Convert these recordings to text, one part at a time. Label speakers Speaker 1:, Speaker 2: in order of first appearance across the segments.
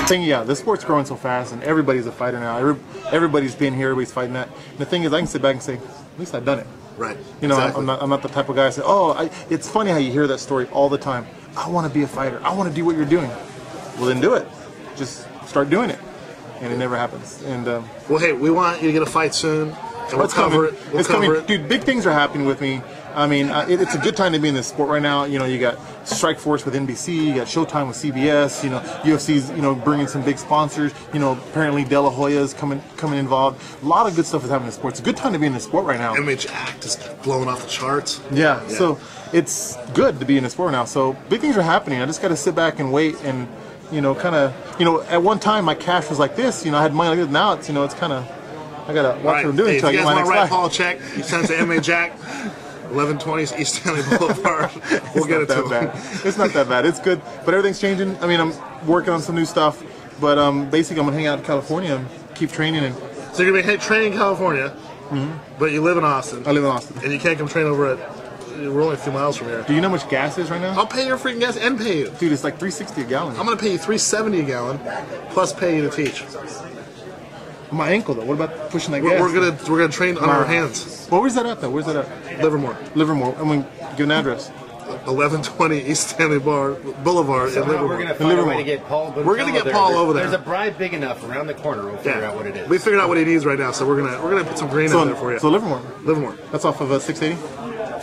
Speaker 1: thing, yeah, this sport's growing so fast, and everybody's a fighter now. Everybody's been here, everybody's fighting that. And the thing is, I can sit back and say, at least I've done it.
Speaker 2: Right.
Speaker 1: You know,
Speaker 2: exactly.
Speaker 1: I'm not the type of guy to say, oh, it's funny how you hear that story all the time. I want to be a fighter. I want to do what you're doing. Well, then do it. Just start doing it. And it never happens. And
Speaker 2: well, hey, we want you to get a fight soon. And we'll cover it. We'll cover it.
Speaker 1: Dude, big things are happening with me. I mean, it's a good time to be in this sport right now. You know, you got Strikeforce with NBC, you got Showtime with CBS. You know, UFC's bringing some big sponsors. You know, apparently De La Hoya's coming involved. A lot of good stuff is happening in the sport. It's a good time to be in the sport right now.
Speaker 2: MMAJACKED is blowing off the charts.
Speaker 1: Yeah, so it's good to be in the sport now. So big things are happening. I just got to sit back and wait and kind of at one time my cash was like this. You know, I had money like this. Now it's it's kind of I gotta watch what I'm doing until I get my next
Speaker 2: fight. Paul, check. You send it to MMAJACKED. 1120 East Stanley Boulevard. We'll get it to him.
Speaker 1: It's not that bad. It's good, but everything's changing. I mean, I'm working on some new stuff, but basically, I'm gonna hang out in California and keep training. And
Speaker 2: so you're gonna be training in California, but you live in Austin.
Speaker 1: I live in Austin,
Speaker 2: and you can't come train over at. We're only a few miles from here.
Speaker 1: Do you know how much gas is right now?
Speaker 2: I'll pay your freaking gas and pay you,
Speaker 1: dude. It's like $3.60 a gallon.
Speaker 2: I'm gonna pay you $3.70 a gallon, plus pay you to teach.
Speaker 1: My ankle though. What about pushing that gas?
Speaker 2: We're gonna train on our hands.
Speaker 1: Well, where's that at though? Where's that at?
Speaker 2: Livermore.
Speaker 1: I mean, give an address.
Speaker 2: 1120 East Stanley Boulevard in Livermore.
Speaker 3: We're gonna find a way to get Paul.
Speaker 2: We're gonna get Paul over there.
Speaker 3: There's a bribe big enough around the corner. We'll figure out what it is.
Speaker 2: We figured out what he needs right now, so we're gonna put some green in there for you.
Speaker 1: So Livermore. That's off of 680.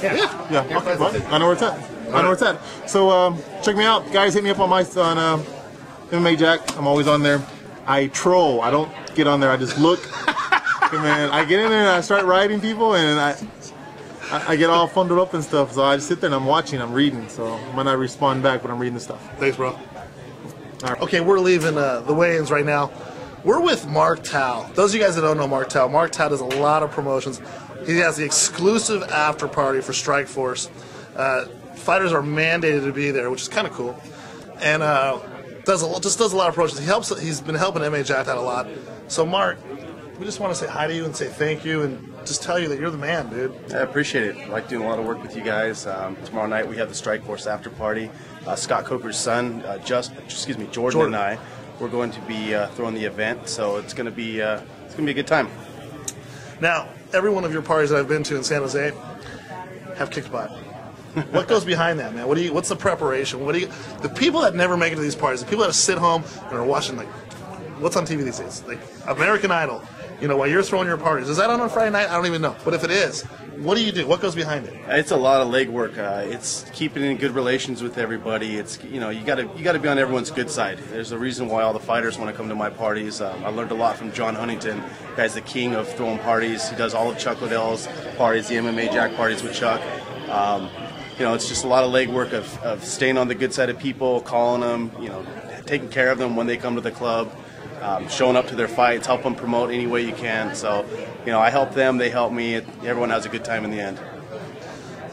Speaker 2: Yeah.
Speaker 1: Okay, fine. I know where it's at. I know where it's at. So check me out, guys. Hit me up on MMAJACKED. I'm always on there. I troll. I don't get on there. I just look. Man, I get in there and I start writing people, and I get all funded up and stuff. So I just sit there and I'm watching. I'm reading. So I might not respond back, but I'm reading the stuff.
Speaker 2: Thanks, bro. All right. Okay, we're leaving the weigh-ins right now. We're with Mark Tao. Those of you guys that don't know Mark Tao does a lot of promotions. He has the exclusive after party for Strikeforce. Fighters are mandated to be there, which is kind of cool. And does a lot of promotions. He's been helping MMAJACKED out a lot. So Mark, we just want to say hi to you and say thank you and just tell you that you're the man, dude.
Speaker 4: I appreciate it. I like doing a lot of work with you guys. Tomorrow night we have the Strikeforce after party. Scott Coker's son, Jordan and I, we're going to be throwing the event. So it's going to be a good time.
Speaker 2: Now, every one of your parties that I've been to in San Jose have kicked butt. What goes behind that, man? What's the preparation? The people that never make it to these parties, the people that sit home and are watching what's on TV these days, like American Idol. While you're throwing your parties. Is that on a Friday night? I don't even know. But if it is, what do you do? What goes behind it?
Speaker 4: It's a lot of legwork. It's keeping in good relations with everybody. It's you got to be on everyone's good side. There's a reason why all the fighters want to come to my parties. I learned a lot from John Huntington. The guy's the king of throwing parties. He does all of Chuck Liddell's parties, the MMAJACKED parties with Chuck. It's just a lot of legwork of staying on the good side of people, calling them, taking care of them when they come to the club. Showing up to their fights, help them promote any way you can. So, I help them, they help me. Everyone has a good time in the end.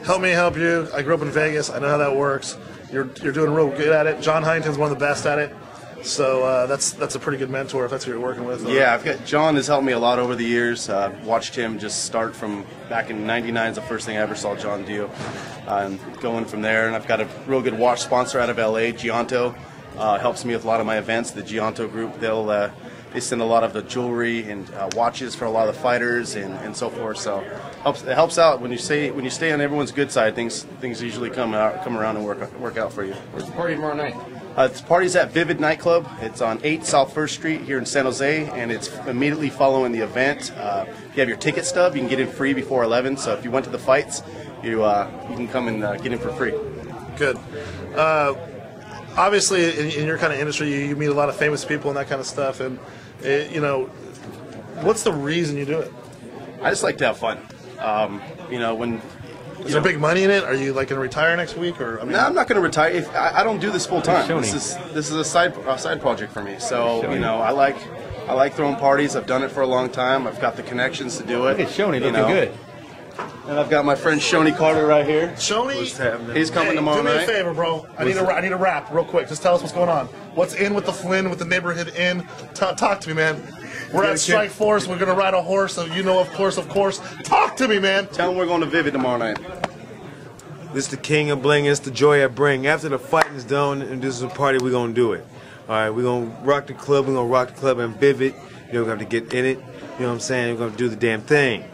Speaker 2: Help me help you. I grew up in Vegas. I know how that works. You're doing real good at it. John Huntington's one of the best at it. So that's a pretty good mentor if that's who you're working with.
Speaker 4: Yeah, John has helped me a lot over the years. Watched him just start from back in '99 is the first thing I ever saw John do. And going from there, and I've got a real good watch sponsor out of LA, Gianto. Helps me with a lot of my events. The Gianto group, they send a lot of the jewelry and watches for a lot of the fighters and so forth. So it helps out when you stay on everyone's good side. Things usually come around and work out for you.
Speaker 3: Where's the party tomorrow night?
Speaker 4: The party's at Vivid Nightclub. It's on 8 South 1st Street here in San Jose, and it's immediately following the event. If you have your ticket stub, you can get in free before 11. So if you went to the fights, you can come and get in for free.
Speaker 2: Good. Obviously, in your kind of industry, you meet a lot of famous people and that kind of stuff. And what's the reason you do it?
Speaker 4: I just like to have fun.
Speaker 2: Is there big money in it? Are you going to retire next week, or?
Speaker 4: No, I'm not going to retire. I don't do this full time. This is a side project for me. So I like throwing parties. I've done it for a long time. I've got the connections to do it.
Speaker 3: Look at Shoney looking good.
Speaker 4: And I've got my friend Shoney Carter right here.
Speaker 2: Shoney,
Speaker 4: he's coming tomorrow night.
Speaker 2: Do me a favor, bro. I need a rap real quick. Just tell us what's going on. What's in with the Flynn, with the neighborhood inn? Talk to me, man. We're at Strikeforce. We're gonna ride a horse. So of course. Talk to me, man.
Speaker 4: Tell him we're going to Vivid tomorrow night.
Speaker 5: This is the king of bling. It's the joy I bring. After the fighting's done and this is a party, we're gonna do it. right, we're going to rock the club. We're going to rock the club and vivid. You know, we're going to get in it. You know what I'm saying? We're going to do the damn thing.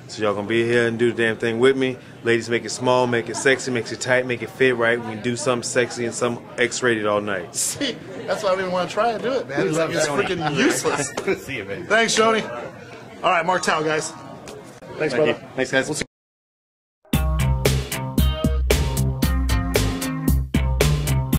Speaker 5: So y'all going to be here and do the damn thing with me. Ladies, make it small, make it sexy, make it tight, make it fit right. We can do something sexy and something X-rated all night.
Speaker 2: See, that's why I don't even want to try and do it, man. It's freaking useless.
Speaker 3: See you, man.
Speaker 2: Thanks, Shoney. All right, Martel, guys. Thanks, brother.
Speaker 4: Thanks, guys.
Speaker 2: We'll see